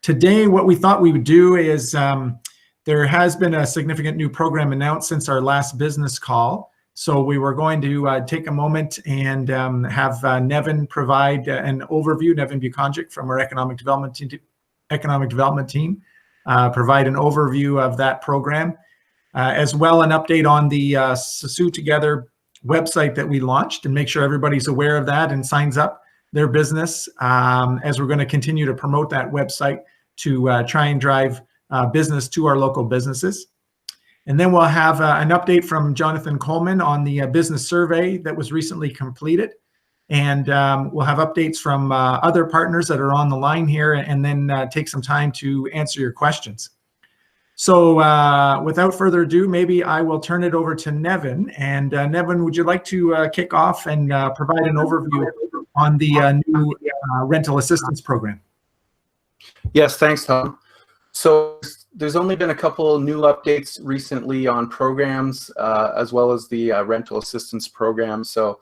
Today, what we thought we would do is there has been a significant new program announced since our last business call. So we were going to take a moment and have Nevin provide an overview, Nevin Bukonjic from our economic development team, provide an overview of that program, as well an update on the Sue Together website that we launched, and make sure everybody's aware of that and signs up their business, as we're going to continue to promote that website to try and drive business to our local businesses. And then we'll have an update from Jonathan Coleman on the business survey that was recently completed. And we'll have updates from other partners that are on the line here, and then take some time to answer your questions. So without further ado, maybe I will turn it over to Nevin. And Nevin, would you like to kick off and provide an overview on the new rental assistance program? Yes, thanks, Tom. So there's only been a couple new updates recently on programs, as well as the rental assistance program. So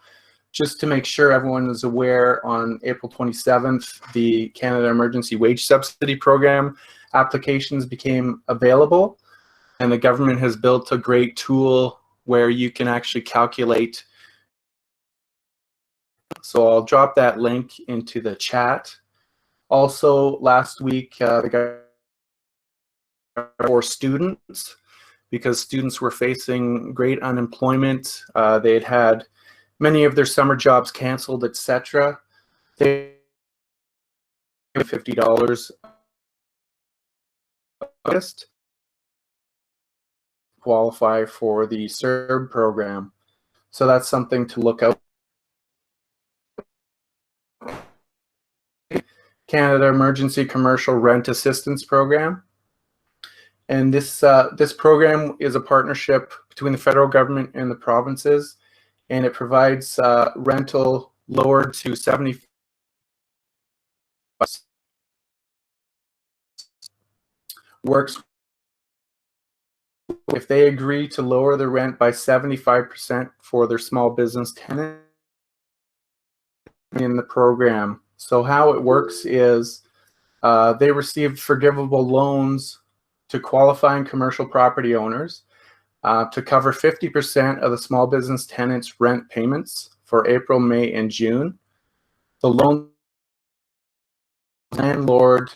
just to make sure everyone is aware, on April 27th, the Canada Emergency Wage Subsidy Program applications became available, and the government has built a great tool where you can actually calculate. So I'll drop that link into the chat. Also, last week, the government for students, because students were facing great unemployment. They had many of their summer jobs canceled, etc. They $50 August qualify for the CERB program. So that's something to look out. Canada Emergency Commercial Rent Assistance Program. And this program is a partnership between the federal government and the provinces, and it provides rental lowered to 70. Works if they agree to lower the rent by 75% for their small business tenant in the program. So how it works is they receive forgivable loans to qualifying commercial property owners to cover 50% of the small business tenants' rent payments for April, May, and June. The loan landlord.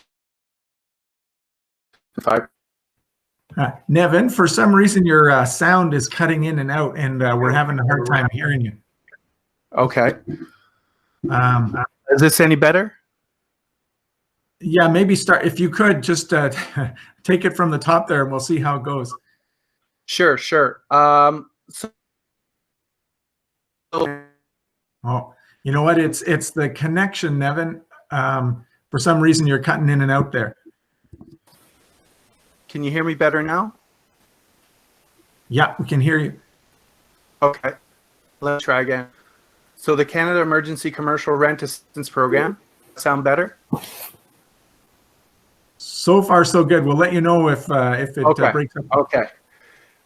Nevin, for some reason your sound is cutting in and out, and we're having a hard time hearing you. Okay. Is this any better? Yeah, maybe start, if you could just take it from the top there, and we'll see how it goes. Sure. Oh, you know what? It's the connection, Nevin. For some reason, you're cutting in and out there. Can you hear me better now? Yeah, we can hear you. Okay, let's try again. So the Canada Emergency Commercial Rent Assistance Program, sound better? So far, so good. We'll let you know if it breaks up. Okay.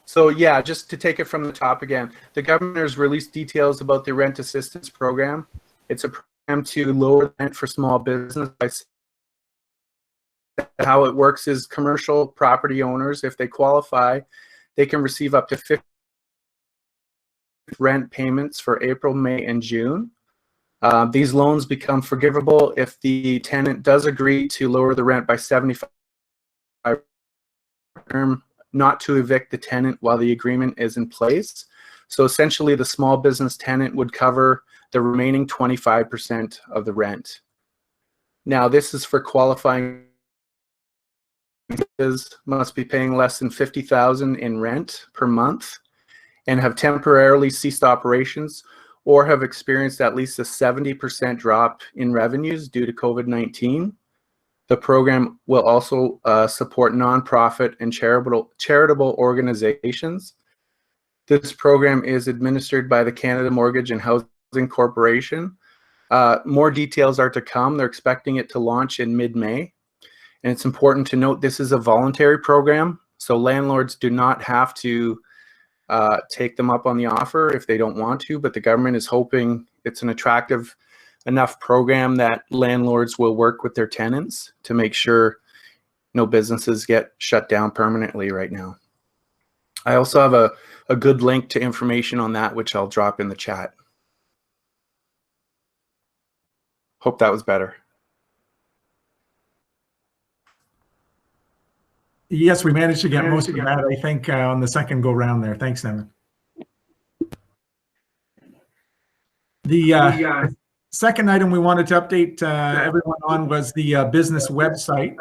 So yeah, just to take it from the top again, the government has released details about the rent assistance program. It's a program to lower rent for small business. How it works is commercial property owners, if they qualify, they can receive up to 50 rent payments for April, May, and June. These loans become forgivable if the tenant does agree to lower the rent by 75%, not to evict the tenant while the agreement is in place. So essentially, the small business tenant would cover the remaining 25% of the rent. Now, this is for qualifying must be paying less than $50,000 in rent per month and have temporarily ceased operations or have experienced at least a 70% drop in revenues due to COVID-19. The program will also support nonprofit and charitable organizations. This program is administered by the Canada Mortgage and Housing Corporation. More details are to come. They're expecting it to launch in mid-May. And it's important to note this is a voluntary program, so landlords do not have to take them up on the offer if they don't want to, but the government is hoping it's an attractive enough program that landlords will work with their tenants to make sure, no businesses get shut down permanently right now. I also have a good link to information on that, which I'll drop in the chat. Hope that was better. Yes, we managed to get most of that, I think, on the second go round there. Thanks, Nevin. The second item we wanted to update everyone on was the business website.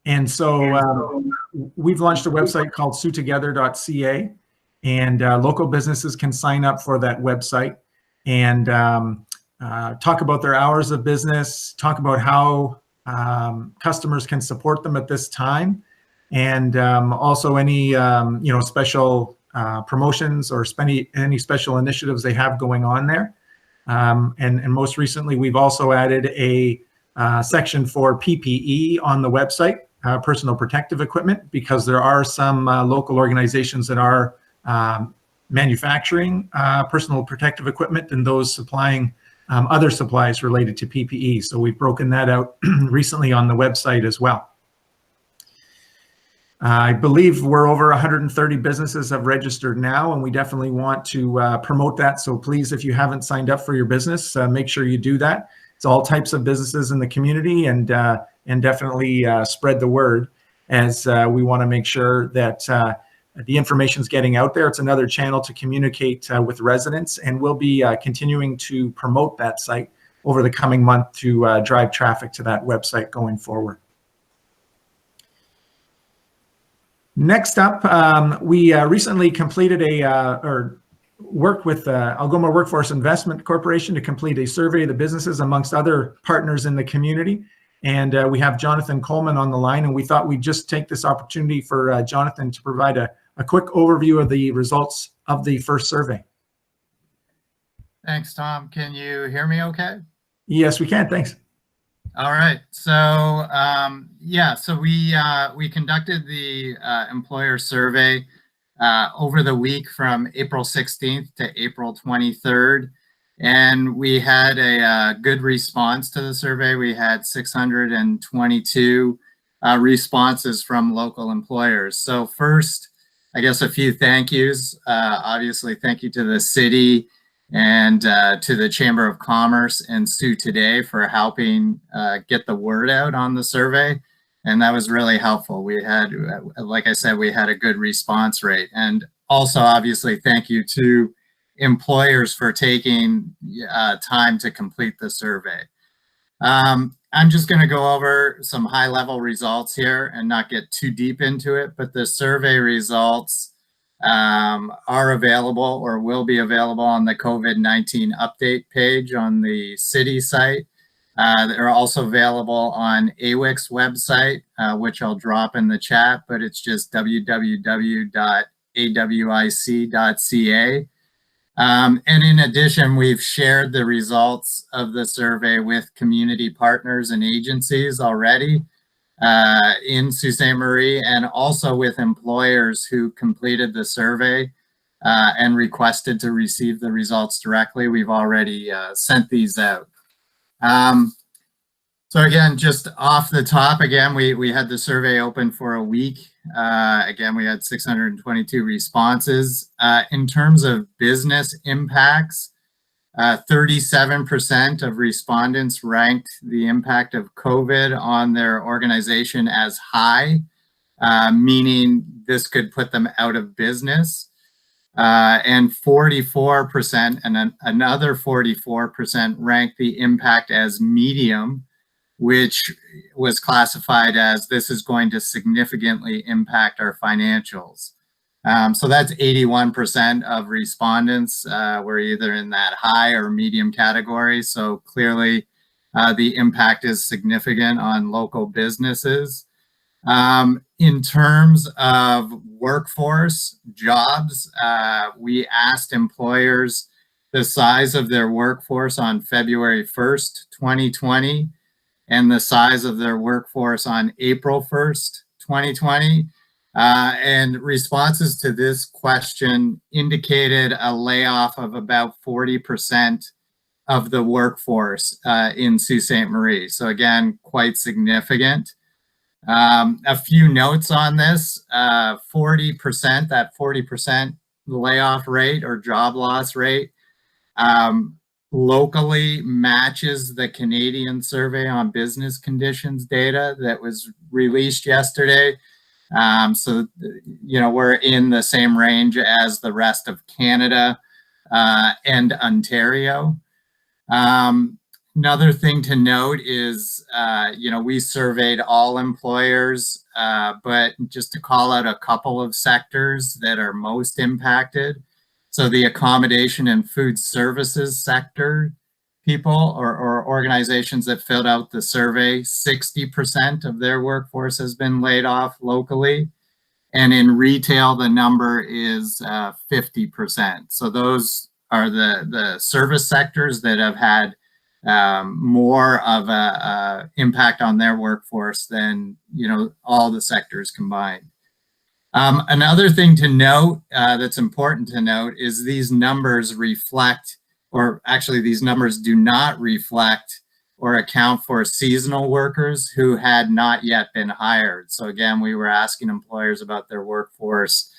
And so we've launched a website called suetogether.ca, and local businesses can sign up for that website and talk about their hours of business, talk about how customers can support them at this time, and also any special promotions or any special initiatives they have going on there. And most recently, we've also added a section for PPE on the website, personal protective equipment, because there are some local organizations that are manufacturing personal protective equipment and those supplying other supplies related to PPE. So we've broken that out recently on the website as well. I believe we're over 130 businesses have registered now, and we definitely want to promote that. So please, if you haven't signed up for your business, make sure you do that. It's all types of businesses in the community, and definitely spread the word, as we want to make sure that the information is getting out there. It's another channel to communicate with residents, and we'll be continuing to promote that site over the coming month to drive traffic to that website going forward. Next up, we recently completed worked with Algoma Workforce Investment Corporation to complete a survey of the businesses amongst other partners in the community. And we have Jonathan Coleman on the line, and we thought we'd just take this opportunity for Jonathan to provide a quick overview of the results of the first survey. Thanks, Tom. Can you hear me okay? Yes, we can. Thanks. All right. So so we conducted the employer survey over the week from April 16th to April 23rd. And we had a good response to the survey. We had 622 responses from local employers. So first, I guess a few thank yous. Obviously, thank you to the city and to the Chamber of Commerce and Sioux Today for helping get the word out on the survey. And that was really helpful. We had, like I said, we had a good response rate. And also, obviously, thank you to employers for taking time to complete the survey. I'm just going to go over some high-level results here and not get too deep into it, but the survey results are available or will be available on the COVID-19 update page on the city site. They're also available on AWIC's website, which I'll drop in the chat, but it's just www.awic.ca. And in addition, we've shared the results of the survey with community partners and agencies already in Sault Ste. Marie, and also with employers who completed the survey and requested to receive the results directly. We've already sent these out. So again, just off the top, again, we had the survey open for a week. Again, we had 622 responses. In terms of business impacts, 37% of respondents ranked the impact of COVID on their organization as high, meaning this could put them out of business. And 44% and another 44% ranked the impact as medium, which was classified as this is going to significantly impact our financials. So that's 81% of respondents were either in that high or medium category. So clearly the impact is significant on local businesses. In terms of workforce jobs, we asked employers the size of their workforce on February 1st, 2020, and the size of their workforce on April 1st, 2020. And responses to this question indicated a layoff of about 40% of the workforce in Sault Ste. Marie. So again, quite significant. A few notes on this, 40%, that 40% layoff rate or job loss rate locally matches the Canadian Survey on Business Conditions data that was released yesterday. So, we're in the same range as the rest of Canada and Ontario. Another thing to note is, we surveyed all employers, but just to call out a couple of sectors that are most impacted. So the accommodation and food services sector people or organizations that filled out the survey, 60% of their workforce has been laid off locally. And in retail, the number is 50%. So those are the service sectors that have had more of a impact on their workforce than all the sectors combined. Another thing to note that's important to note is these numbers reflect, or actually these numbers do not reflect or account for seasonal workers who had not yet been hired. So again, we were asking employers about their workforce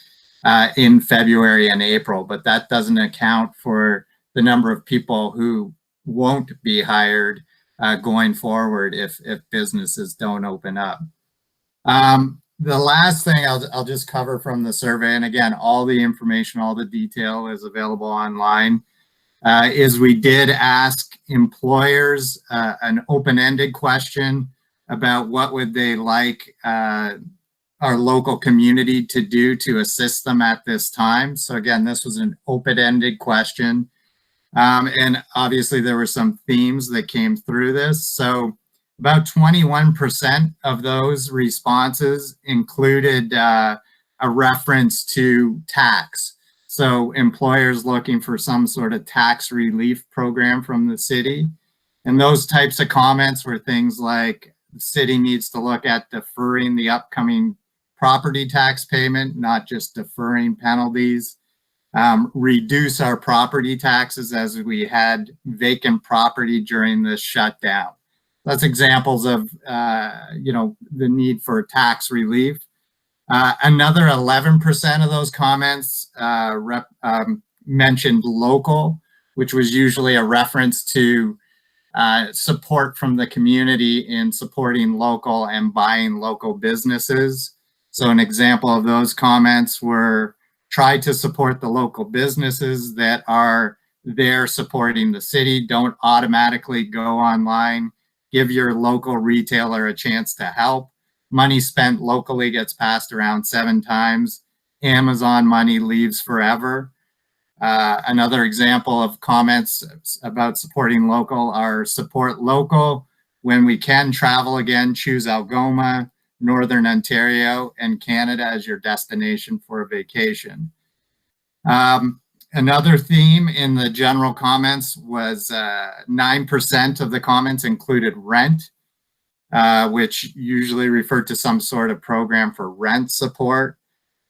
in February and April, but that doesn't account for the number of people who won't be hired going forward if businesses don't open up. The last thing I'll just cover from the survey, and again, all the information, all the detail is available online, is we did ask employers an open-ended question about what would they like our local community to do to assist them at this time. So again, this was an open-ended question. And obviously there were some themes that came through this. So about 21% of those responses included a reference to tax. So employers looking for some sort of tax relief program from the city. And those types of comments were things like the city needs to look at deferring the upcoming property tax payment, not just deferring penalties. Reduce our property taxes as we had vacant property during this shutdown. That's examples of, the need for tax relief. Another 11% of those comments mentioned local, which was usually a reference to support from the community in supporting local and buying local businesses. So an example of those comments were, try to support the local businesses that are there supporting the city. Don't automatically go online. Give your local retailer a chance to help. Money spent locally gets passed around 7 times. Amazon money leaves forever. Another example of comments about supporting local are support local. When we can travel again, choose Algoma, Northern Ontario, and Canada as your destination for a vacation. Another theme in the general comments was 9% of the comments included rent, which usually referred to some sort of program for rent support.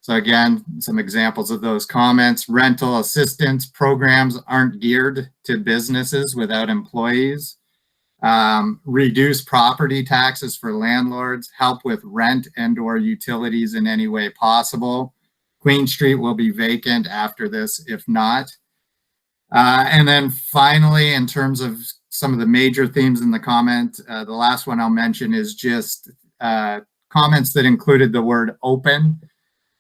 So again, some examples of those comments: rental assistance programs aren't geared to businesses without employees. Reduce property taxes for landlords, help with rent and/or utilities in any way possible. Queen Street will be vacant after this, if not. And then finally, in terms of some of the major themes in the comment, the last one I'll mention is just comments that included the word open.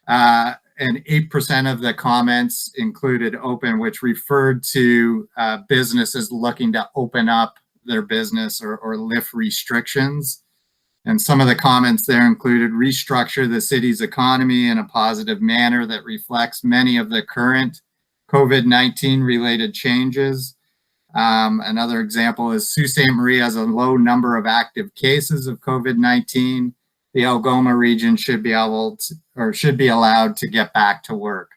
And 8% of the comments included open, which referred to businesses looking to open up their business or lift restrictions. And some of the comments there included restructure the city's economy in a positive manner that reflects many of the current COVID-19 related changes. Another example is Sault Ste. Marie has a low number of active cases of COVID-19. The Algoma region should be allowed to get back to work.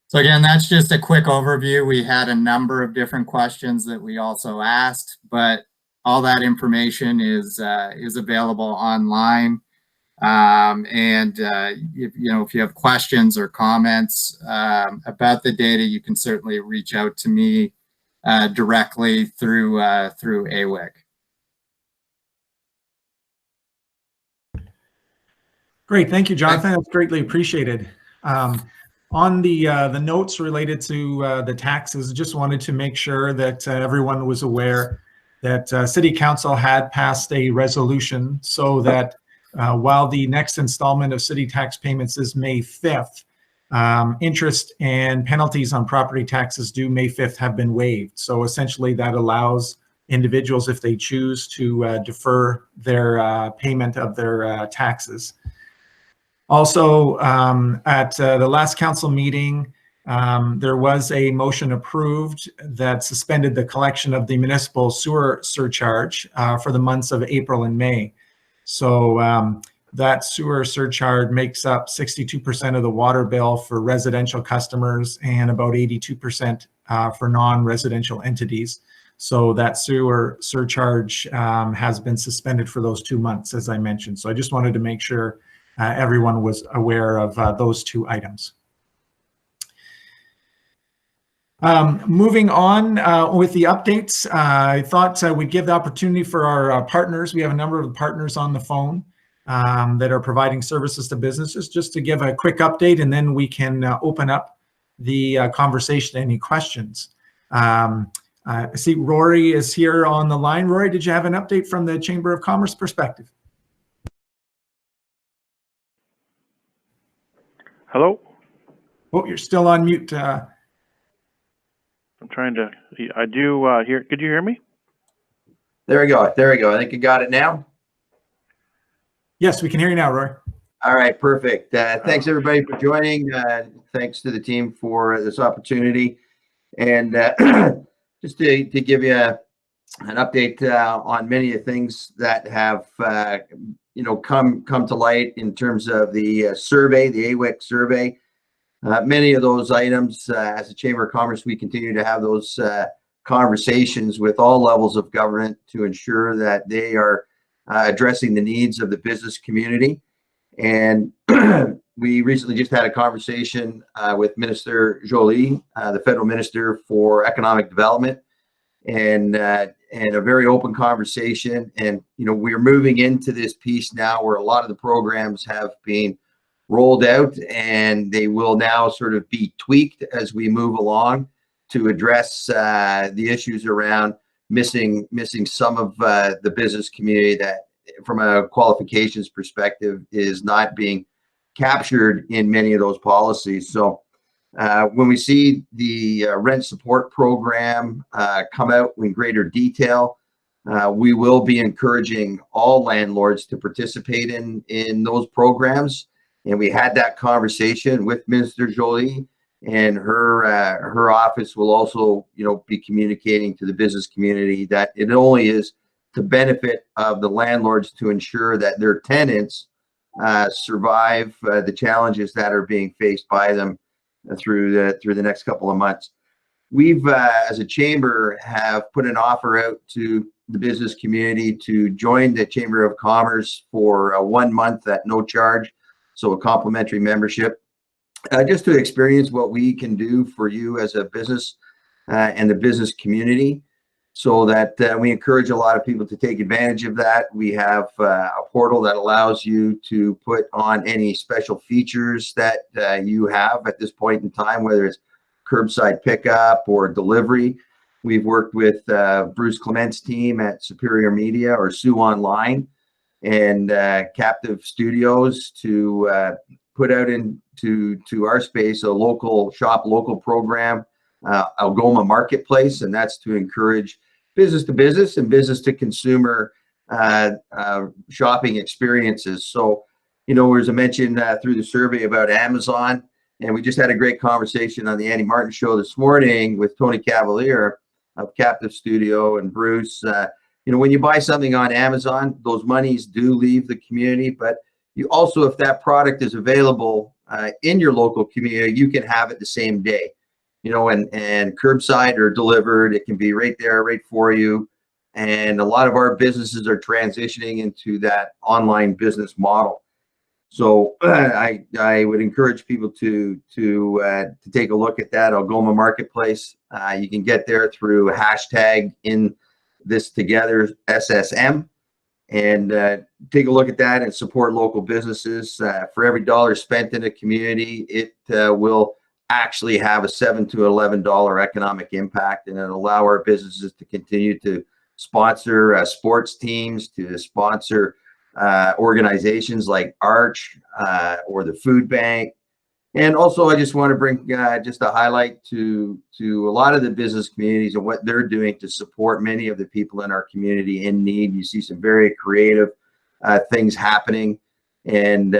So again, that's just a quick overview. We had a number of different questions that we also asked, but all that information is available online. If you have questions or comments about the data, you can certainly reach out to me directly through AWIC. Great, thank you, Jonathan. That's greatly appreciated. On the notes related to the taxes, just wanted to make sure that everyone was aware that City Council had passed a resolution so that while the next installment of city tax payments is May 5th, interest and penalties on property taxes due May 5th have been waived. So essentially that allows individuals, if they choose, to defer their payment of their taxes. Also, at the last council meeting, there was a motion approved that suspended the collection of the municipal sewer surcharge for the months of April and May. So that sewer surcharge makes up 62% of the water bill for residential customers and about 82% for non-residential entities. So that sewer surcharge has been suspended for those 2 months, as I mentioned. So I just wanted to make sure everyone was aware of those two items. Moving on with the updates, I thought we'd give the opportunity for our partners. We have a number of partners on the phone that are providing services to businesses, just to give a quick update, and then we can open up the conversation to any questions. I see Rory is here on the line. Rory, did you have an update from the Chamber of Commerce perspective? Hello? Oh, you're still on mute. I'm trying to, I do hear, could you hear me? There we go. There we go. I think you got it now. Yes, we can hear you now, Rory. All right, perfect. Thanks everybody for joining. Thanks to the team for this opportunity. And just to give you an update on many of the things that have come to light in terms of the survey, the AWIC survey. Many of those items, as a Chamber of Commerce, we continue to have those conversations with all levels of government to ensure that they are addressing the needs of the business community. And we recently just had a conversation with Minister Joly, the Federal Minister for Economic Development, and a very open conversation. And we're moving into this piece now where a lot of the programs have been rolled out, and they will now sort of be tweaked as we move along to address the issues around missing some of the business community that, from a qualifications perspective, is not being captured in many of those policies. So when we see the rent support program come out in greater detail, we will be encouraging all landlords to participate in those programs. And we had that conversation with Minister Joly, and her office will also, be communicating to the business community that it only is to benefit of the landlords to ensure that their tenants survive the challenges that are being faced by them through the next couple of months. We've, as a chamber, have put an offer out to the business community to join the Chamber of Commerce for 1 month at no charge. So a complimentary membership, just to experience what we can do for you as a business and the business community, so that we encourage a lot of people to take advantage of that. We have a portal that allows you to put on any special features that you have at this point in time, whether it's curbside pickup or delivery. We've worked with Bruce Clement's team at Superior Media or Sue Online and Captive Studios to put out into our space a local program, Algoma Marketplace, and that's to encourage business to business and business to consumer shopping experiences. So, there's a mention through the survey about Amazon, and we just had a great conversation on the Andy Martin show this morning with Tony Cavalier of Captive Studio and Bruce. When you buy something on Amazon, those monies do leave the community, but you also, if that product is available in your local community, you can have it the same day, and curbside or delivered, it can be right there, right for you. And a lot of our businesses are transitioning into that online business model. So I would encourage people to take a look at that Algoma Marketplace. You can get there through hashtag in this together SSM, and take a look at that and support local businesses. For every dollar spent in a community, it will actually have a $7 to $11 economic impact, and it'll allow our businesses to continue to sponsor sports teams, to sponsor organizations like Arch or the Food Bank. And also, I just want to bring just a highlight to a lot of the business communities and what they're doing to support many of the people in our community in need. You see some very creative things happening, and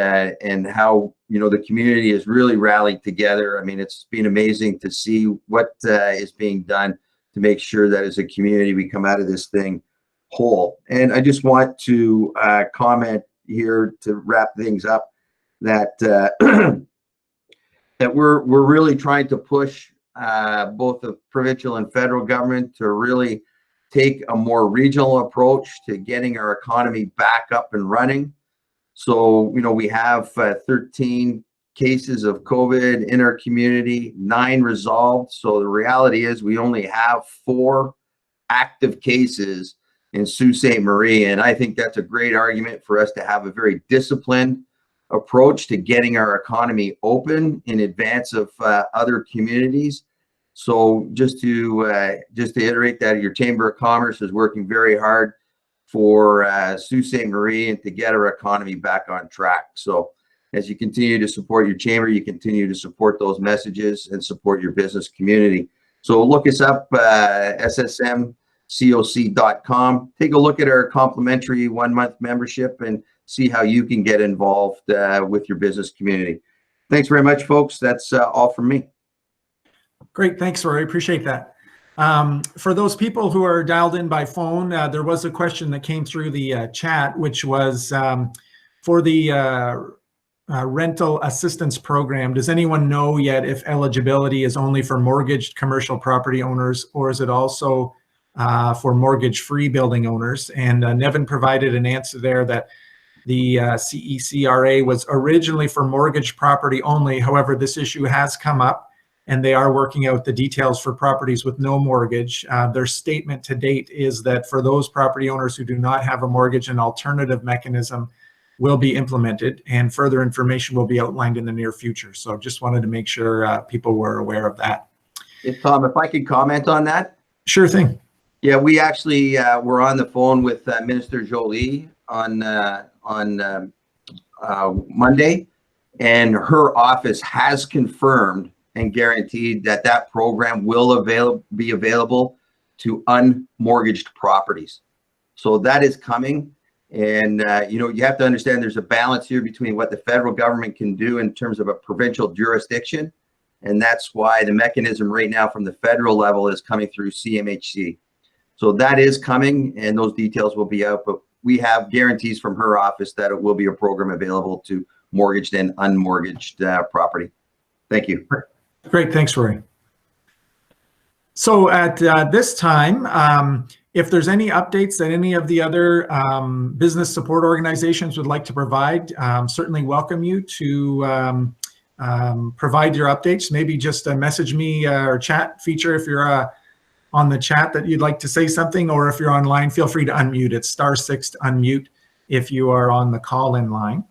how, you know, the community has really rallied together. I mean, it's been amazing to see what is being done to make sure that as a community we come out of this thing whole. And I just want to comment here to wrap things up that that we're really trying to push both the provincial and federal government to really take a more regional approach to getting our economy back up and running. So, you know, we have 13 cases of COVID in our community, 9 resolved. So the reality is we only have 4 active cases in Sault Ste. Marie. And I think that's a great argument for us to have a very disciplined approach to getting our economy open in advance of other communities. So just to iterate that, your Chamber of Commerce is working very hard for Sault Ste. Marie and to get our economy back on track. So as you continue to support your chamber, you continue to support those messages and support your business community. So look us up, ssmcoc.com. Take a look at our complimentary 1-month membership and see how you can get involved with your business community. Thanks very much, folks. That's all from me. Great. Thanks, Rory. Appreciate that. For those people who are dialed in by phone, there was a question that came through the chat, which was for the rental assistance program. Does anyone know yet if eligibility is only for mortgaged commercial property owners, or is it also for mortgage-free building owners? And Nevin provided an answer there that the CECRA was originally for mortgage property only. However, this issue has come up, and they are working out the details for properties with no mortgage. Their statement to date is that for those property owners who do not have a mortgage, an alternative mechanism will be implemented, and further information will be outlined in the near future. So just wanted to make sure people were aware of that. Tom, if I could comment on that. Sure thing. Yeah, we actually were on the phone with Minister Jolie on Monday, and her office has confirmed and guaranteed that that program will be available to unmortgaged properties. So that is coming. And, you know, you have to understand there's a balance here between what the federal government can do in terms of a provincial jurisdiction. And that's why the mechanism right now from the federal level is coming through CMHC. So that is coming, and those details will be out. But we have guarantees from her office that it will be a program available to mortgaged and unmortgaged property. Thank you. Great. Thanks, Rory. So at this time, if there's any updates that any of the other business support organizations would like to provide, certainly welcome you to provide your updates. Maybe just message me or chat feature if you're on the chat that you'd like to say something, or if you're online, feel free to unmute. It's *6 to unmute if you are on the call-in line.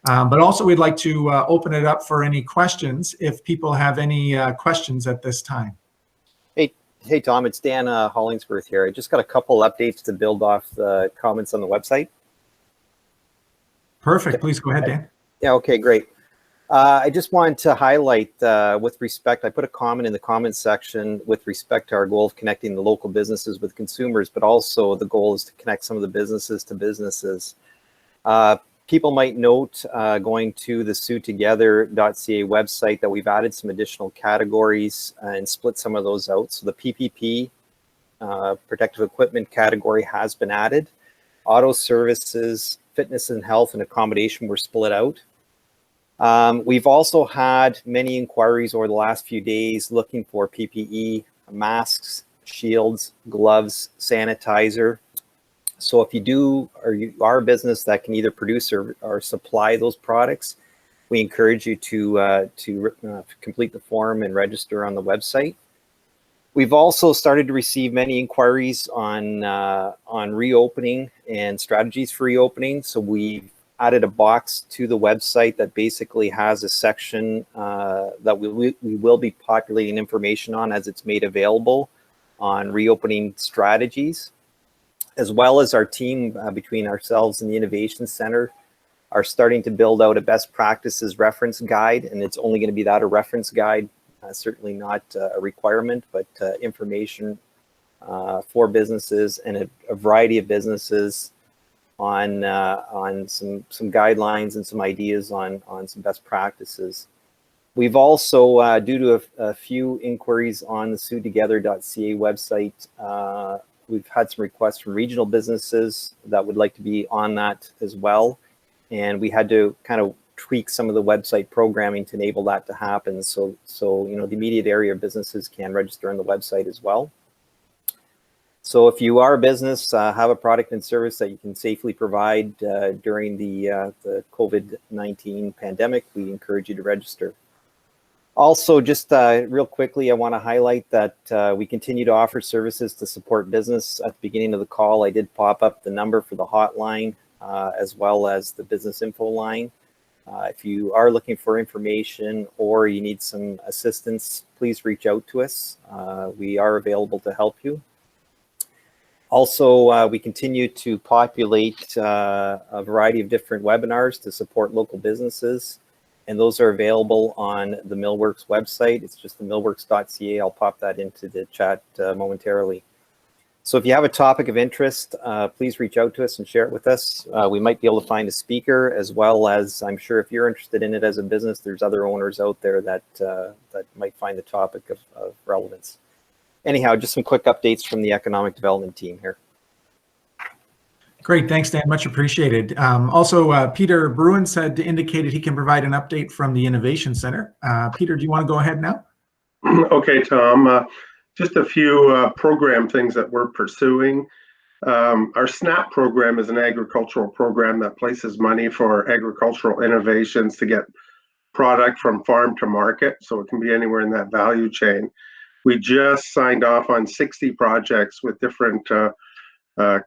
But also we'd like to open it up for any questions if people have any questions at this time. Hey, Tom, it's Dan Hollingsworth here. I just got a couple updates to build off the comments on the website. Perfect. Please go ahead, Dan. Yeah, okay, great. I just wanted to highlight with respect, I put a comment in the comments section with respect to our goal of connecting the local businesses with consumers, but also the goal is to connect some of the businesses to businesses. People might note going to the SiouxTogether.ca website that we've added some additional categories and split some of those out. So the PPP, protective equipment category, has been added. Auto services, fitness and health, and accommodation were split out. We've also had many inquiries over the last few days looking for PPE, masks, shields, gloves, sanitizer. So if you do, or you are a business that can either produce or supply those products, we encourage you to complete the form and register on the website. We've also started to receive many inquiries on reopening and strategies for reopening. So we've added a box to the website that basically has a section that we will be populating information on as it's made available on reopening strategies, as well as our team between ourselves and the Innovation Center are starting to build out a best practices reference guide, and it's only going to be that, a reference guide, certainly not a requirement, but information for businesses and a variety of businesses on some guidelines and some ideas on some best practices. We've also, due to a few inquiries on the SUTogether.ca website, we've had some requests from regional businesses that would like to be on that as well. And we had to kind of tweak some of the website programming to enable that to happen. So you know, the immediate area businesses can register on the website as well. So if you are a business, have a product and service that you can safely provide during the COVID-19 pandemic, we encourage you to register. Also, just real quickly, I want to highlight that we continue to offer services to support business. At the beginning of the call, I did pop up the number for the hotline as well as the business info line. If you are looking for information or you need some assistance, please reach out to us. We are available to help you. Also, we continue to populate a variety of different webinars to support local businesses, and those are available on the Millworks website. It's just the millworks.ca. I'll pop that into the chat momentarily. So if you have a topic of interest, please reach out to us and share it with us. We might be able to find a speaker, as well as I'm sure if you're interested in it as a business, there's other owners out there that might find the topic of relevance. Anyhow, just some quick updates from the economic development team here. Great, thanks, Dan. Much appreciated. Also, Peter Bruin indicated he can provide an update from the Innovation Center. Peter, do you want to go ahead now? Okay, Tom. Just a few program things that we're pursuing. Our SNAP program is an agricultural program that places money for agricultural innovations to get product from farm to market, so it can be anywhere in that value chain. We just signed off on 60 projects with different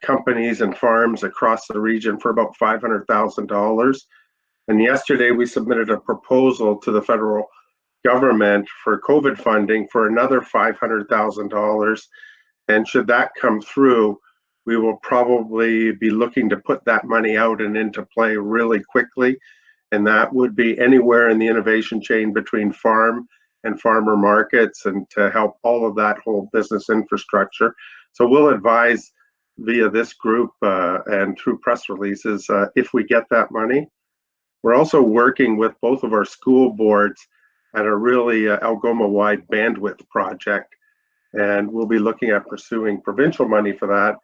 companies and farms across the region for about $500,000. And yesterday we submitted a proposal to the federal government for COVID funding for another $500,000. And should that come through, we will probably be looking to put that money out and into play really quickly. And that would be anywhere in the innovation chain between farm and farmer markets, and to help all of that whole business infrastructure. So we'll advise via this group and through press releases if we get that money. We're also working with both of our school boards at a really Algoma-wide bandwidth project, and we'll be looking at pursuing provincial money for that.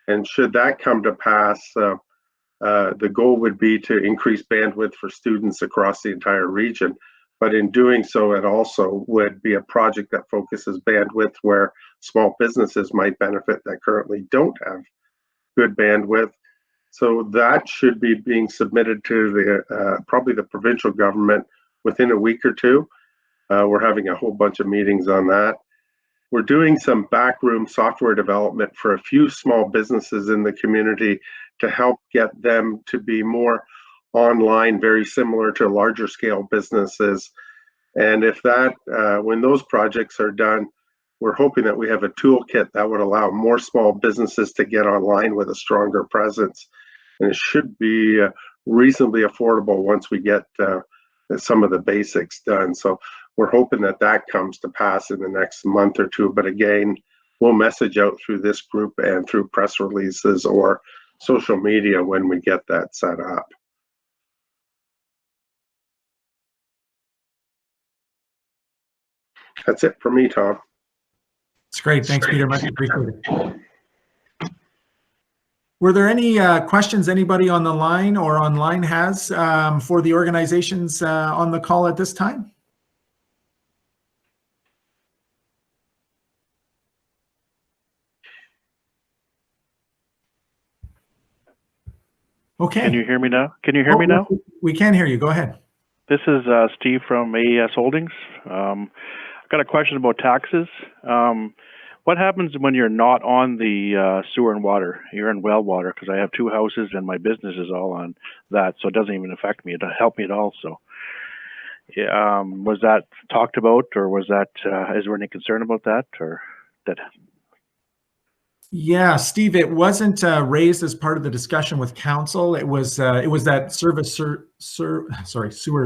And should that come to pass, the goal would be to increase bandwidth for students across the entire region. But in doing so, it also would be a project that focuses bandwidth where small businesses might benefit that currently don't have good bandwidth. So that should be being submitted to the probably the provincial government within a week or two. We're having a whole bunch of meetings on that. We're doing some backroom software development for a few small businesses in the community to help get them to be more online, very similar to larger scale businesses. And if that, when those projects are done, we're hoping that we have a toolkit that would allow more small businesses to get online with a stronger presence. And it should be reasonably affordable once we get some of the basics done. So we're hoping that that comes to pass in the next month or two. But again, we'll message out through this group and through press releases or social media when we get that set up. That's it for me, Tom. It's great. Thanks, Peter. Much appreciated. Were there any questions anybody on the line or online has for the organizations on the call at this time? Okay. Can you hear me now? Can you hear me now? We can hear you. Go ahead. This is Steve from AES Holdings. I've got a question about taxes. What happens when you're not on the sewer and water? You're in well water, because I have 2 houses and my business is all on that, so it doesn't even affect me. It doesn't help me at all. So, yeah, was that talked about, or was that? Is there any concern about that, or that? Yeah, Steve, it wasn't raised as part of the discussion with council. It was that sewer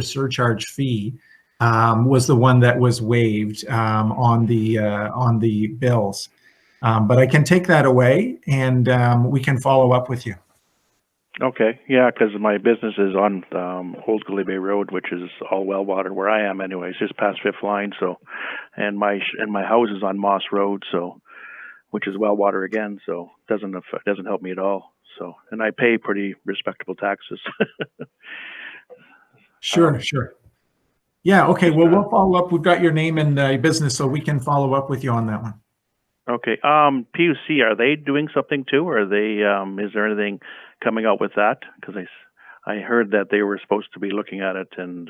surcharge fee was the one that was waived on the bills. But I can take that away, and we can follow up with you. Okay, yeah, because my business is on Old Gully Bay Road, which is all well water where I am, anyways, just past Fifth Line. So, and my house is on Moss Road, so, which is well water again. So doesn't help me at all. So, and I pay pretty respectable taxes. Sure. Yeah. Okay. Well, we'll follow up. We've got your name and your business, so we can follow up with you on that one. Okay. PUC, are they doing something too, or are they? Is there anything coming out with that? Because I heard that they were supposed to be looking at it, and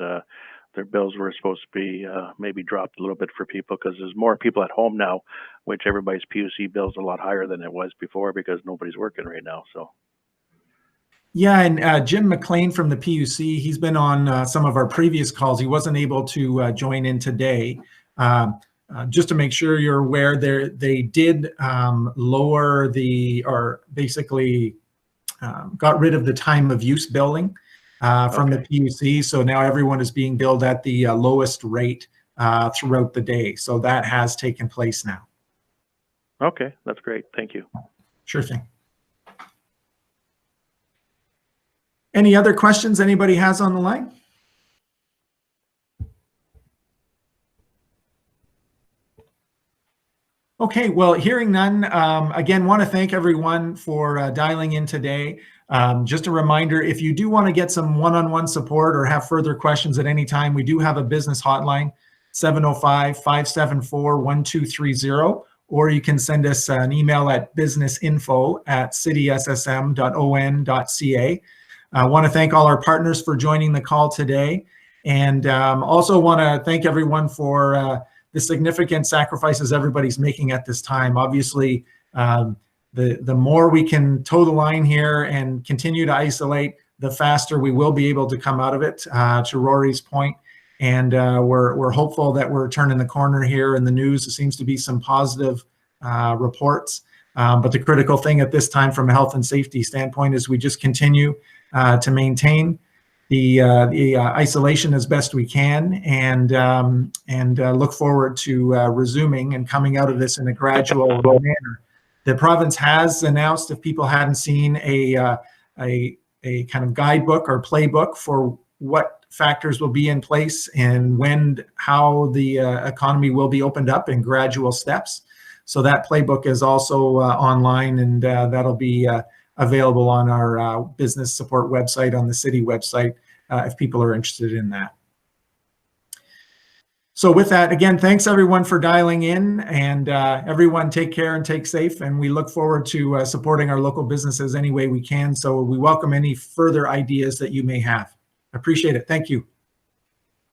their bills were supposed to be maybe dropped a little bit for people, because there's more people at home now, which everybody's PUC bill's a lot higher than it was before because nobody's working right now. So. Yeah, and Jim McLean from the PUC, he's been on some of our previous calls. He wasn't able to join in today. Just to make sure you're aware, they did lower or basically got rid of the time of use billing from the PUC. So now everyone is being billed at the lowest rate throughout the day. So that has taken place now. Okay, that's great. Thank you. Sure thing. Any other questions anybody has on the line? Okay, well, hearing none, again, want to thank everyone for dialing in today. Just a reminder, if you do want to get some one-on-one support or have further questions at any time, we do have a business hotline, 705-574-1230, or you can send us an email at businessinfo@cityssm.on.ca. I want to thank all our partners for joining the call today, and also want to thank everyone for the significant sacrifices everybody's making at this time. Obviously, the more we can toe the line here and continue to isolate, the faster we will be able to come out of it, to Rory's point. And we're hopeful that we're turning the corner here in the news. There seems to be some positive reports. But the critical thing at this time from a health and safety standpoint is we just continue to maintain the isolation as best we can, and look forward to resuming and coming out of this in a gradual manner. The province has announced, if people hadn't seen, a kind of guidebook or playbook for what factors will be in place and how the economy will be opened up in gradual steps. So that playbook is also online, and that'll be available on our business support website, on the city website, if people are interested in that. So with that, again, thanks everyone for dialing in, and everyone take care and take safe. And we look forward to supporting our local businesses any way we can. So we welcome any further ideas that you may have. Appreciate it. Thank you.